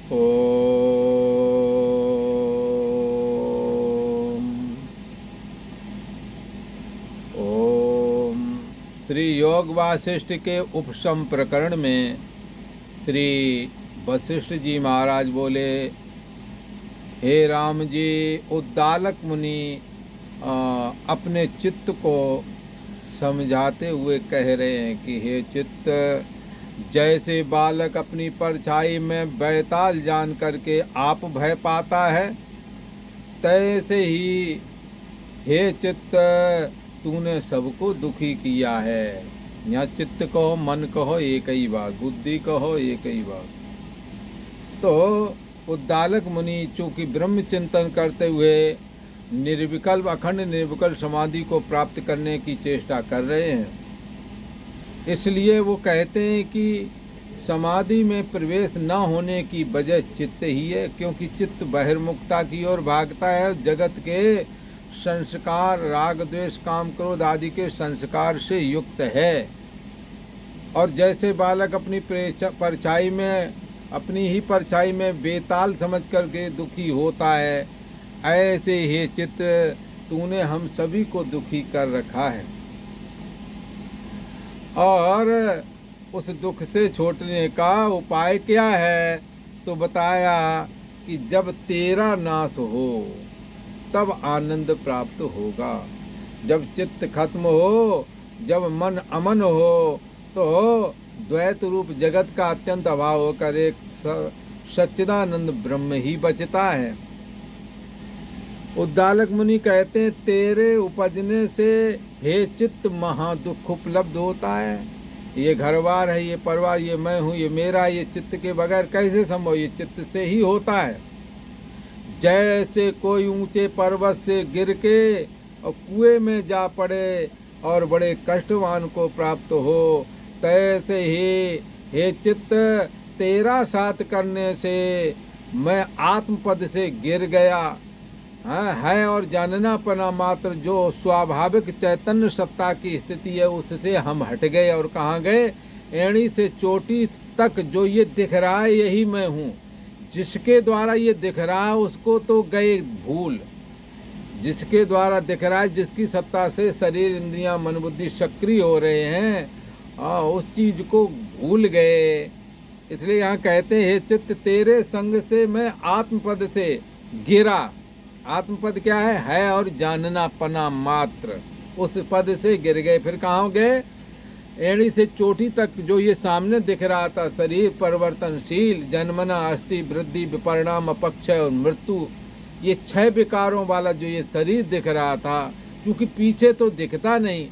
ओम ओम। श्री योग वासिष्ठ के उपशम प्रकरण में श्री वशिष्ठ जी महाराज बोले, हे राम जी, उद्दालक मुनि अपने चित्त को समझाते हुए कह रहे हैं कि हे चित्त, जैसे बालक अपनी परछाई में बैताल जान करके आप भय पाता है, तैसे ही हे चित्त तूने सबको दुखी किया है। यहाँ चित्त कहो, मन कहो, एक ही बात, बुद्धि कहो, एक ही बात। तो उद्दालक मुनि चूंकि ब्रह्म चिंतन करते हुए निर्विकल्प अखंड निर्विकल्प समाधि को प्राप्त करने की चेष्टा कर रहे हैं, इसलिए वो कहते हैं कि समाधि में प्रवेश न होने की वजह चित्त ही है, क्योंकि चित्त बहिर्मुखता की ओर भागता है। जगत के संस्कार, राग द्वेष काम क्रोध आदि के संस्कार से युक्त है। और जैसे बालक अपनी परछाई में, अपनी ही परछाई में बेताल समझ करके दुखी होता है, ऐसे ही चित्त तूने हम सभी को दुखी कर रखा है। और उस दुख से छूटने का उपाय क्या है? तो बताया कि जब तेरा नाश हो तब आनंद प्राप्त होगा। जब चित्त खत्म हो, जब मन अमन हो, तो द्वैत रूप जगत का अत्यंत अभाव होकर एक सच्चिदानंद ब्रह्म ही बचता है। उद्दालक मुनि कहते हैं, तेरे उपजने से हे चित्त महा दुख उपलब्ध होता है। ये घरवार है, ये परिवार, ये मैं हूँ, ये मेरा, ये चित्त के बगैर कैसे संभव? ये चित्त से ही होता है। जैसे कोई ऊंचे पर्वत से गिर के और कुएं में जा पड़े और बड़े कष्टवान को प्राप्त हो, तैसे ही हे चित्त तेरा साथ करने से मैं आत्मपद से गिर गया। है और जानना पना मात्र जो स्वाभाविक चैतन्य सत्ता की स्थिति है, उससे हम हट गए। और कहाँ गए? एड़ी से चोटी तक जो ये दिख रहा है यही मैं हूँ। जिसके द्वारा ये दिख रहा है उसको तो गए भूल। जिसके द्वारा दिख रहा है, जिसकी सत्ता से शरीर इंद्रियां मन बुद्धि सक्रिय हो रहे हैं, उस चीज को भूल गए। इसलिए यहाँ कहते हैं, हे चित्त तेरे संग से मैं आत्मपद से गिरा। आत्मपद क्या है और जानना पना मात्र, उस पद से गिर गए। फिर कहाँ गए? एड़ी से चोटी तक जो ये सामने दिख रहा था, शरीर परिवर्तनशील, जन्मना, अस्थि, वृद्धि, विपरिणाम, अपक्षय और मृत्यु, ये 6 विकारों वाला जो ये शरीर दिख रहा था, क्योंकि पीछे तो दिखता नहीं,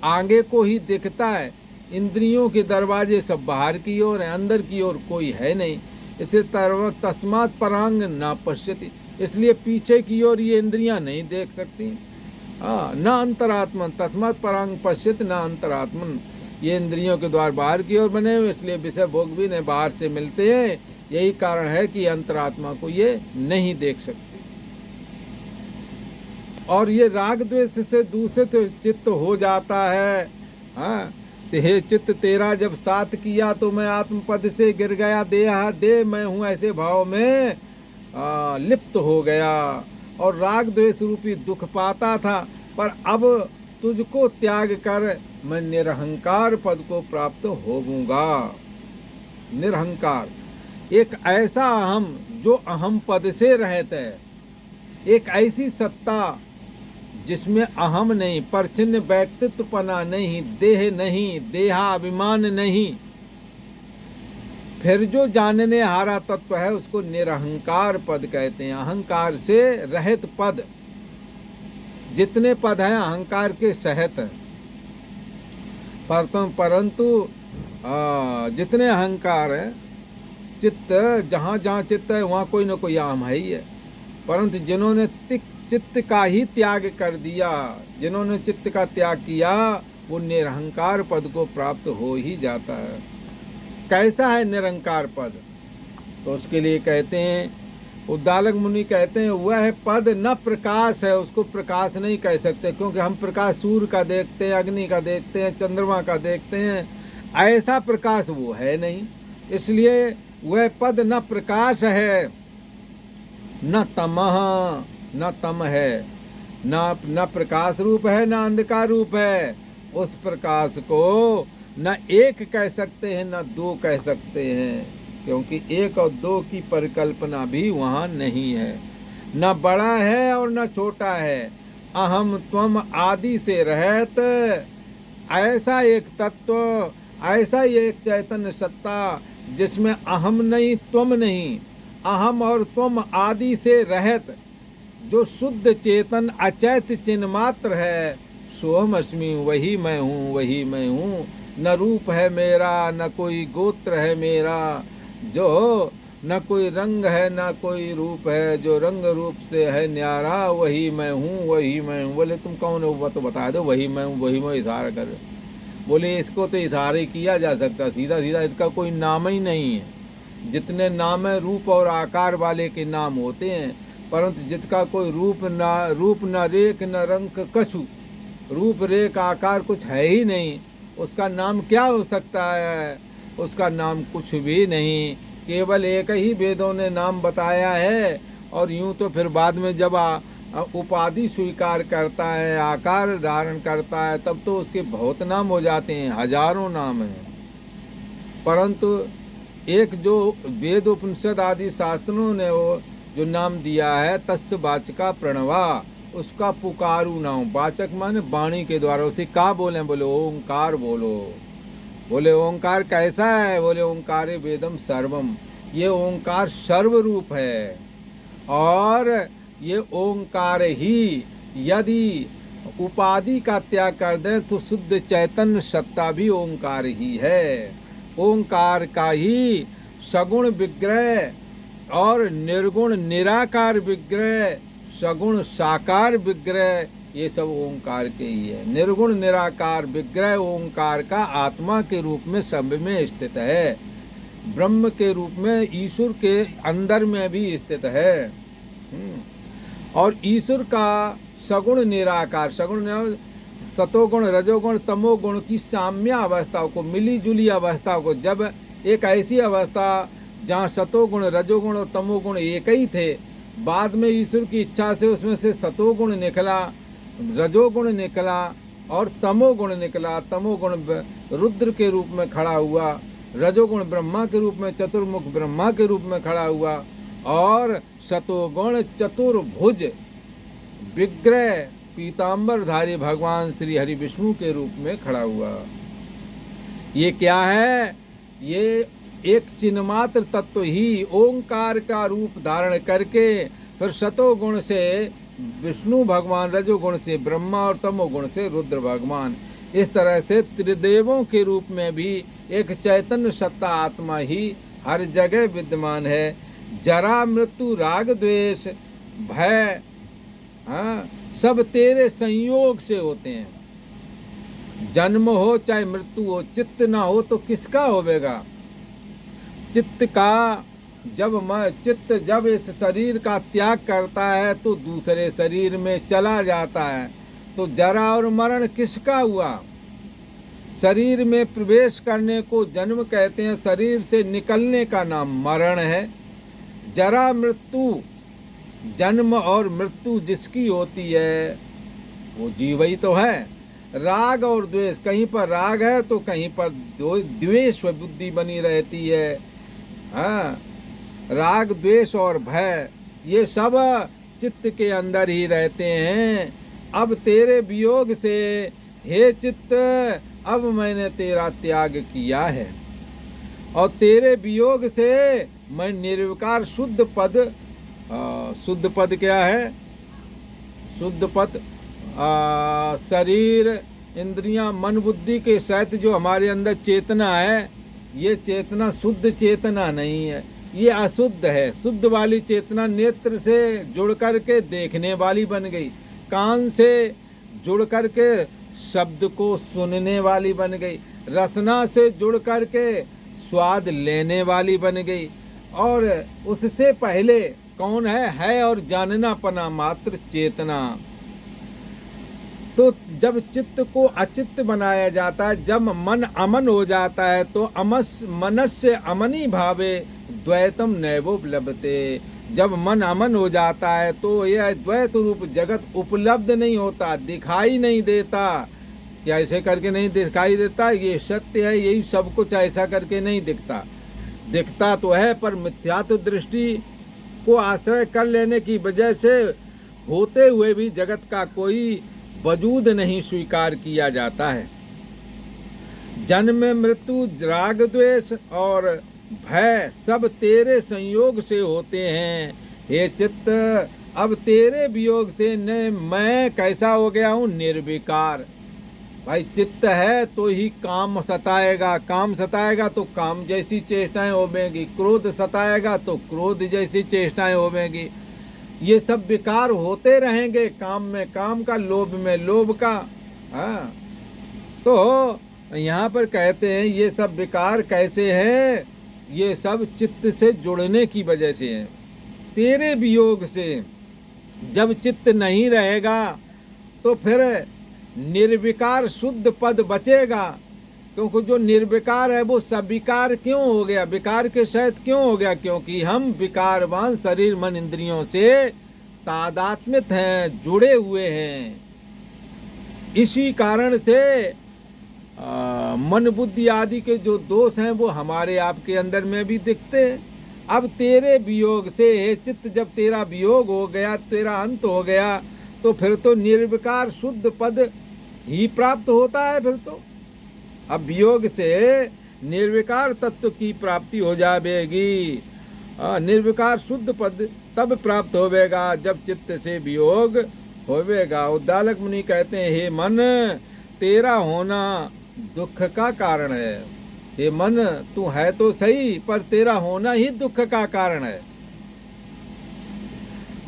आगे को ही दिखता है। इंद्रियों के दरवाजे सब बाहर की ओर है, अंदर की ओर कोई है नहीं। इसे तस्मात् परांग न पश्यति, इसलिए पीछे की ओर ये इंद्रियां नहीं देख सकती। न अंतरात्मन तस्मात् परांग पश्यति न अंतरात्मन, ये इंद्रियों के द्वार बाहर की ओर बने हुए, इसलिए विषय भोग भी ने बाहर से मिलते हैं। यही कारण है कि अंतरात्मा को ये नहीं देख सकती। और ये राग द्वेष से दूषित चित्त हो जाता है। हे चित्त तेरा जब साथ किया तो मैं आत्मपद से गिर गया, देह मैं हूँ ऐसे भाव में लिप्त हो गया और राग द्वेष रूपी दुख पाता था। पर अब तुझको त्याग कर मैं निरहंकार पद को प्राप्त होऊंगा। निरहंकार, एक ऐसा अहम जो अहम पद से रहित है, एक ऐसी सत्ता जिसमें अहम नहीं, परछिन्न व्यक्तित्वपना नहीं, देह नहीं, देहाभिमान नहीं। फिर जो जानने हारा तत्व है उसको निरहंकार पद कहते हैं। अहंकार से रहित पद। जितने पद हैं अहंकार के सहित हैं, परंतु जितने अहंकार है, चित्त जहाँ जहाँ चित्त है वहाँ कोई ना कोई अहम है ही है। परंतु जिन्होंने चित्त का ही त्याग कर दिया, जिन्होंने चित्त का त्याग किया, वो निरहंकार पद को प्राप्त हो ही जाता है। कैसा है निरंकार पद? तो उसके लिए कहते हैं, उद्दालक मुनि कहते हैं, वह पद न प्रकाश है, उसको प्रकाश नहीं कह सकते, क्योंकि हम प्रकाश सूर्य का देखते हैं, अग्नि का देखते हैं, चंद्रमा का देखते हैं, ऐसा प्रकाश वो है नहीं। इसलिए वह पद न प्रकाश है न तमः, न तम है, न प्रकाश रूप है, न अंधकार रूप है। उस प्रकाश को न एक कह सकते हैं, न दो कह सकते हैं, क्योंकि एक और दो की परिकल्पना भी वहाँ नहीं है। न बड़ा है और न छोटा है, अहम त्वम आदि से रहत ऐसा एक तत्व, ऐसा एक चैतन्य सत्ता जिसमें अहम नहीं त्वम नहीं, अहम और त्वम आदि से रहत, जो शुद्ध चेतन अचैत चिन्ह मात्र है, सोहम अस्मि, वही मैं हूँ, वही मैं हूँ। न रूप है मेरा, न कोई गोत्र है मेरा, जो न कोई रंग है, न कोई रूप है, जो रंग रूप से है न्यारा, वही मैं हूँ, वही मैं हूँ। बोले तुम कौन हो वो तो बता दो, वही मैं हूँ, वही मैं, इशारा कर। बोले इसको तो इशारे किया जा सकता, सीधा सीधा इसका कोई नाम ही नहीं है। जितने नाम है रूप और आकार वाले के नाम होते हैं, परंतु जिसका कोई रूप न रेख न रंग कछु, रूप रेख आकार कुछ है ही नहीं, उसका नाम क्या हो सकता है? उसका नाम कुछ भी नहीं, केवल एक ही वेदों ने नाम बताया है। और यूं तो फिर बाद में जब उपाधि स्वीकार करता है, आकार धारण करता है, तब तो उसके बहुत नाम हो जाते हैं, हजारों नाम हैं। परंतु एक जो वेद उपनिषद आदि शास्त्रों ने वो जो नाम दिया है, तस्य वाचका प्रणवा, उसका पुकारू नाम, वाचक माने वाणी के द्वारा, उसे का बोले? बोले ओंकार बोलो। बोले ओंकार कैसा है? बोले ओंकारे वेदम सर्वम, ये ओंकार सर्व रूप है। और ये ओंकार ही यदि उपाधि का त्याग कर दे तो शुद्ध चैतन्य सत्ता भी ओंकार ही है। ओंकार का ही सगुण विग्रह और निर्गुण निराकार विग्रह, सगुण साकार विग्रह, ये सब ओंकार के ही है। निर्गुण निराकार विग्रह ओंकार का आत्मा के रूप में सब में स्थित है, ब्रह्म के रूप में ईश्वर के अंदर में भी स्थित है। और ईश्वर का सगुण निराकार, सगुण सतोगुण रजोगुण तमोगुण की साम्य अवस्थाओं को, मिली जुली अवस्थाओं को, जब एक ऐसी अवस्था जहाँ सतोगुण रजोगुण और तमोगुण एक ही थे, बाद में ईश्वर की इच्छा से उसमें से सतोगुण निकला, रजोगुण निकला और तमोगुण निकला। तमोगुण रुद्र के रूप में खड़ा हुआ, रजोगुण ब्रह्मा के रूप में, चतुर्मुख ब्रह्मा के रूप में खड़ा हुआ, और सतोगुण चतुर्भुज विग्रह पीताम्बरधारी भगवान श्री हरि विष्णु के रूप में खड़ा हुआ। ये क्या है? ये एक चिन्हमात्र तत्व ही ओंकार का रूप धारण करके फिर सतोगुण से विष्णु भगवान, रजोगुण से ब्रह्मा और तमोगुण से रुद्र भगवान, इस तरह से त्रिदेवों के रूप में भी एक चैतन्य सत्ता आत्मा ही हर जगह विद्यमान है। जरा मृत्यु राग द्वेष भय, हाँ, सब तेरे संयोग से होते हैं। जन्म हो चाहे मृत्यु हो, चित्त ना हो तो किसका होवेगा? चित्त का चित्त जब इस शरीर का त्याग करता है तो दूसरे शरीर में चला जाता है, तो जरा और मरण किसका हुआ? शरीर में प्रवेश करने को जन्म कहते हैं, शरीर से निकलने का नाम मरण है। जरा मृत्यु, जन्म और मृत्यु जिसकी होती है वो जीव ही तो है। राग और द्वेष, कहीं पर राग है तो कहीं पर द्वेष बुद्धि बनी रहती है। हाँ, राग द्वेष और भय ये सब चित्त के अंदर ही रहते हैं। अब तेरे वियोग से हे चित्त, अब मैंने तेरा त्याग किया है, और तेरे वियोग से मैं निर्विकार शुद्ध पद, शुद्ध पद क्या है? शुद्ध पद शरीर इंद्रियां मन बुद्धि के सहित जो हमारे अंदर चेतना है, ये चेतना शुद्ध चेतना नहीं है, ये अशुद्ध है। शुद्ध वाली चेतना नेत्र से जुड़ करके देखने वाली बन गई, कान से जुड़ करके शब्द को सुनने वाली बन गई, रसना से जुड़ करके स्वाद लेने वाली बन गई। और उससे पहले कौन है और जानना पना मात्र चेतना। तो जब चित्त को अचित्त बनाया जाता है, जब मन अमन हो जाता है, तो मनस्य अमनी भावे द्वैतम नैवोपलब्धते। जब मन अमन हो जाता है तो यह द्वैत रूप जगत उपलब्ध नहीं होता, दिखाई नहीं देता। क्या ऐसे करके नहीं दिखाई देता? ये सत्य है, यही सब कुछ ऐसा करके नहीं दिखता। दिखता तो है, पर मिथ्यात्व दृष्टि को आश्रय कर लेने की वजह से होते हुए भी जगत का कोई वजूद नहीं स्वीकार किया जाता है। जन्म मृत्यु राग द्वेष और भय सब तेरे संयोग से होते हैं। हे चित्त, अब तेरे वियोग से न मैं कैसा हो गया हूँ? निर्विकार। भाई चित्त है तो ही काम सताएगा, काम सताएगा तो काम जैसी चेष्टाएं होवेंगी, क्रोध सताएगा तो क्रोध जैसी चेष्टाएं होवेंगी। ये सब विकार होते रहेंगे, काम में काम का, लोभ में लोभ का। हाँ, तो यहाँ पर कहते हैं ये सब विकार कैसे हैं? ये सब चित्त से जुड़ने की वजह से है। तेरे वियोग से जब चित्त नहीं रहेगा तो फिर निर्विकार शुद्ध पद बचेगा। क्योंकि जो निर्विकार है वो सविकार क्यों हो गया? विकार के सहित क्यों हो गया? क्योंकि हम विकारवान शरीर मन इंद्रियों से तादात्म्यत हैं, जुड़े हुए हैं। इसी कारण से मन बुद्धि आदि के जो दोष हैं वो हमारे आपके अंदर में भी दिखते हैं। अब तेरे वियोग से हे चित्त, जब तेरा वियोग हो गया, तेरा अंत हो गया, तो फिर तो निर्विकार शुद्ध पद ही प्राप्त होता है। फिर तो अब वियोग से निर्विकार तत्व की प्राप्ति हो जाएगी। निर्विकार शुद्ध पद तब प्राप्त होवेगा जब चित्त से वियोग होवेगा। उद्दालक मुनि कहते हैं, हे मन, तेरा होना दुख का कारण है। हे मन, तू है तो सही, पर तेरा होना ही दुख का कारण है।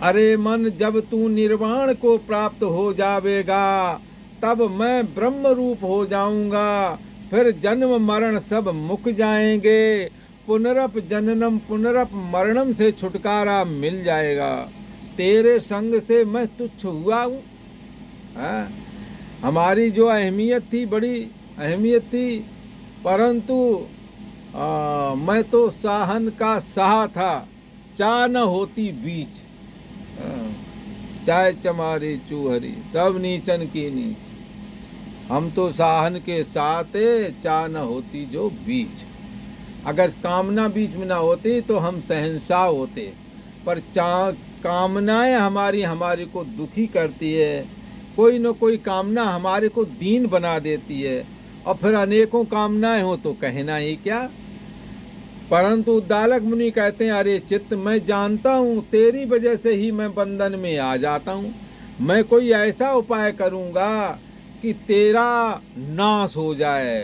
अरे मन, जब तू निर्वाण को प्राप्त हो जावेगा तब मैं ब्रह्म रूप हो जाऊंगा। फिर जन्म मरण सब मुक जाएंगे, पुनरप जननम पुनरप मरणम से छुटकारा मिल जाएगा। तेरे संग से मैं तुच्छ हुआ हूँ। हमारी जो अहमियत थी, बड़ी अहमियत थी, परंतु मैं तो साहन का सहा था, चा न होती बीच। चाहे चमारी चूहरी सब नीचन की नीच। हम तो साहन के साथ, चा न होती जो बीच। अगर कामना बीच में ना होती तो हम शहंशाह होते, पर कामनाएं हमारी को दुखी करती है। कोई न कोई कामना हमारे को दीन बना देती है, और फिर अनेकों कामनाएं हो तो कहना ही क्या। परंतु उद्दालक मुनि कहते हैं, अरे चित्त, मैं जानता हूँ तेरी वजह से ही मैं बंधन में आ जाता हूँ। मैं कोई ऐसा उपाय करूँगा कि तेरा नाश हो जाए।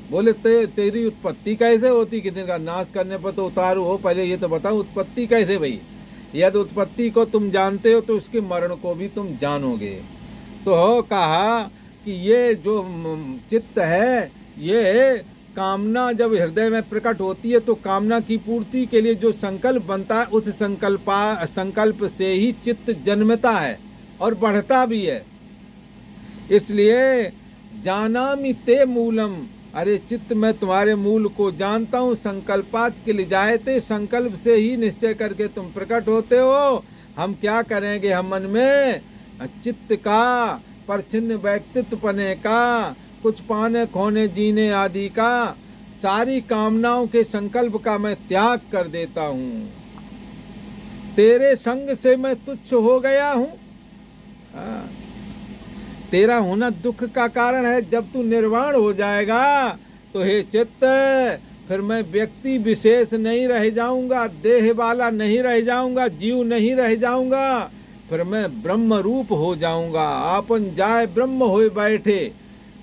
बोले तेरी उत्पत्ति कैसे होती? किसी का नाश करने पर तो उतारू हो, पहले ये तो बताओ उत्पत्ति कैसे भई? यदि उत्पत्ति को तुम जानते हो तो उसके मरण को भी तुम जानोगे। तो कहा कि ये जो चित्त है, ये कामना जब हृदय में प्रकट होती है तो कामना की पूर्ति के लिए जो संकल्प बनता है, उस संकल्प से ही चित्त जन्मता है और बढ़ता भी है। इसलिए जानामि ते मूलम, अरे चित्त, मैं तुम्हारे मूल को जानता हूँ। संकल्पात के लिए जायते, संकल्प से ही निश्चय करके तुम प्रकट होते हो। हम क्या करेंगे? हम मन में चित्त का परछिन्न व्यक्तित्व पने का, कुछ पाने खोने जीने आदि का, सारी कामनाओं के संकल्प का मैं त्याग कर देता हूँ। तेरे संग से मैं तुच्छ हो गया हूँ। तेरा होना दुख का कारण है। जब तू निर्वाण हो जाएगा तो हे चित्त, फिर मैं व्यक्ति विशेष नहीं रह जाऊंगा, देह वाला नहीं रह जाऊंगा, जीव नहीं रह जाऊंगा। फिर मैं ब्रह्म रूप हो जाऊंगा। आपन जाए ब्रह्म होए बैठे,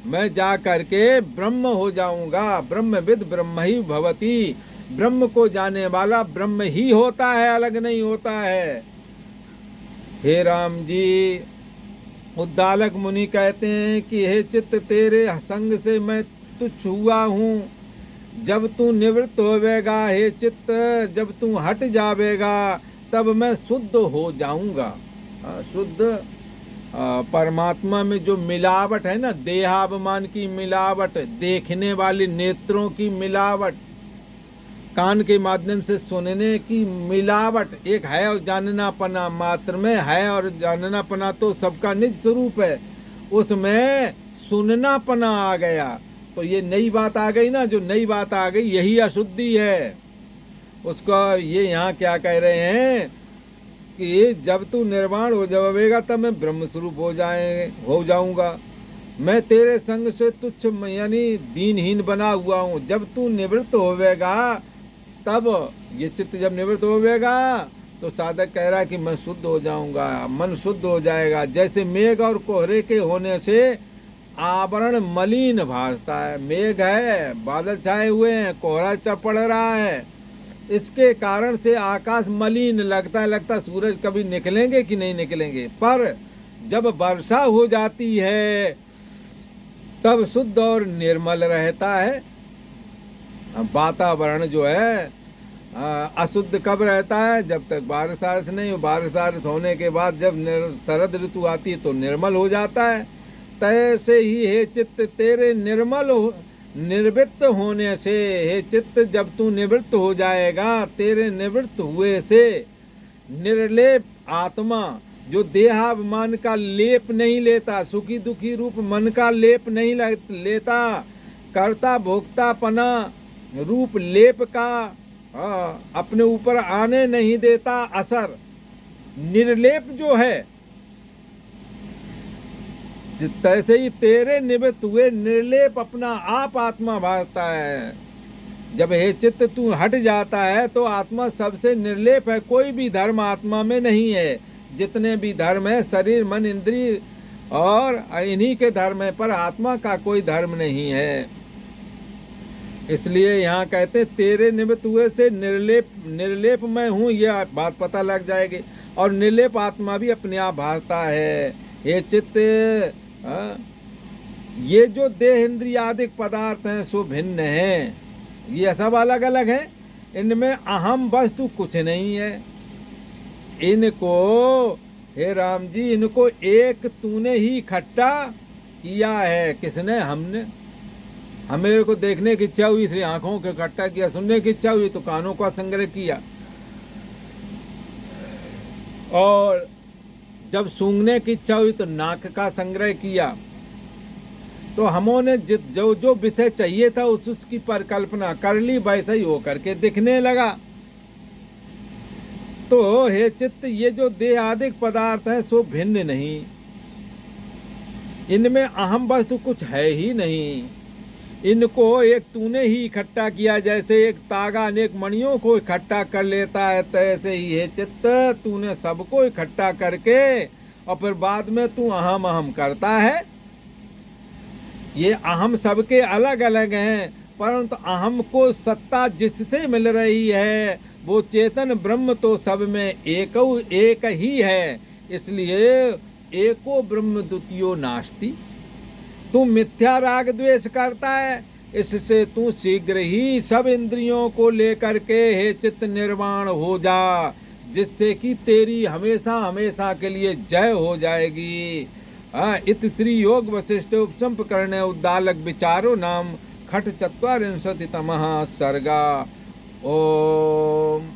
मैं जा करके ब्रह्म हो जाऊंगा। ब्रह्मविद ब्रह्म ही भवति, ब्रह्म को जाने वाला ब्रह्म ही होता है, अलग नहीं होता है। हे राम जी, उद्दालक मुनि कहते हैं कि हे चित्त, तेरे संग से मैं तुच्छ हुआ हूँ। जब तू निवृत्त होवेगा, हे चित्त, जब तू हट जावेगा तब मैं शुद्ध हो जाऊंगा। शुद्ध परमात्मा में जो मिलावट है ना, देहाभिमान की मिलावट, देखने वाले नेत्रों की मिलावट, कान के माध्यम से सुनने की मिलावट एक है, और जाननापना मात्र में है, और जाननापना तो सबका निज स्वरूप है, उसमें सुननापना आ गया। तो ये नई बात आ गई ना, जो नई बात आ गई यही अशुद्धि है। उसका ये यहाँ क्या कह रहे हैं कि जब तू निर्वाण हो जाएगा तब मैं ब्रह्म स्वरूप हो जाऊंगा। मैं तेरे संग से तुच्छ यानी दीनहीन बना हुआ हूँ। जब तू निवृत्त होवेगा, तब ये चित्त जब निवृत्त होवेगा तो साधक कह रहा है कि मैं शुद्ध हो जाऊंगा, मन शुद्ध हो जाएगा। जैसे मेघ और कोहरे के होने से आवरण मलिन भासता है, मेघ है, बादल छाए हुए हैं, कोहरा पड़ रहा है, इसके कारण से आकाश मलिन लगता है सूरज कभी निकलेंगे कि नहीं निकलेंगे। पर जब वर्षा हो जाती है तब शुद्ध और निर्मल रहता है वातावरण जो है। अशुद्ध कब रहता है? जब तक बारिश नहीं हो। बारिश होने के बाद जब शरद ऋतु आती है तो निर्मल हो जाता है। तैसे ही हे चित्त तेरे निवृत्त होने से, हे चित्त जब तू निवृत्त हो जाएगा, तेरे निवृत्त हुए से निर्लेप आत्मा जो देहाभिमान का लेप नहीं लेता, सुखी दुखी रूप मन का लेप नहीं लेता, कर्ता भोक्तापना रूप लेप का अपने ऊपर आने नहीं देता असर, निर्लेप जो है, तैसे ही तेरे निवृत्त हुए निर्लेप अपना आप आत्मा भासता है। जब हे चित्त तू हट जाता है तो आत्मा सबसे निर्लेप है। कोई भी धर्म आत्मा में नहीं है। जितने भी धर्म है शरीर मन इंद्रिय और इन्हीं के धर्म है, पर आत्मा का कोई धर्म नहीं है। इसलिए यहाँ कहते तेरे निवृत्त हुए से निर्लेप मैं हूँ, ये बात पता लग जाएगी। और निर्लेप आत्मा भी अपने आप भासता है। ये चित्त ये जो देह इंद्रियादिक पदार्थ हैं सो भिन्न हैं, ये सब अलग अलग है। इनमें अहम वस्तु कुछ नहीं है। इनको हे राम जी, इनको एक तूने ही इकट्ठा किया है। किसने? हमने। हमें को देखने की इच्छा हुई इसलिए आंखों को इकट्ठा किया, सुनने की इच्छा हुई तो कानों का संग्रह किया, और जब सूंघने की इच्छा हुई तो नाक का संग्रह किया। तो हमने जो जो विषय चाहिए था उसकी परिकल्पना कर ली, वैसा ही होकर के दिखने लगा। तो हे चित्त ये जो देहादिक पदार्थ हैं सो भिन्न नहीं, इनमें अहम वस्तु कुछ है ही नहीं। इनको एक तूने ही इकट्ठा किया। जैसे एक तागा अनेक मणियों को इकट्ठा कर लेता है, तैसे ही हे चित्त तूने सबको इकट्ठा करके और फिर बाद में तू अहम अहम करता है। ये अहम सबके अलग अलग हैं, परंतु अहम को सत्ता जिससे मिल रही है वो चेतन ब्रह्म तो सब में एक ही है। इसलिए एको ब्रह्म द्वितीयो नास्ति। तू मिथ्या राग द्वेष करता है, इससे तू शीघ्र ही सब इंद्रियों को लेकर के हे चित्त निर्वाण हो जा, जिससे कि तेरी हमेशा हमेशा के लिए जय हो जाएगी। इत श्री योग वशिष्ठ उपसंप करने उद्दालक विचारो नाम खट ४४तमः सर्गा। ओम।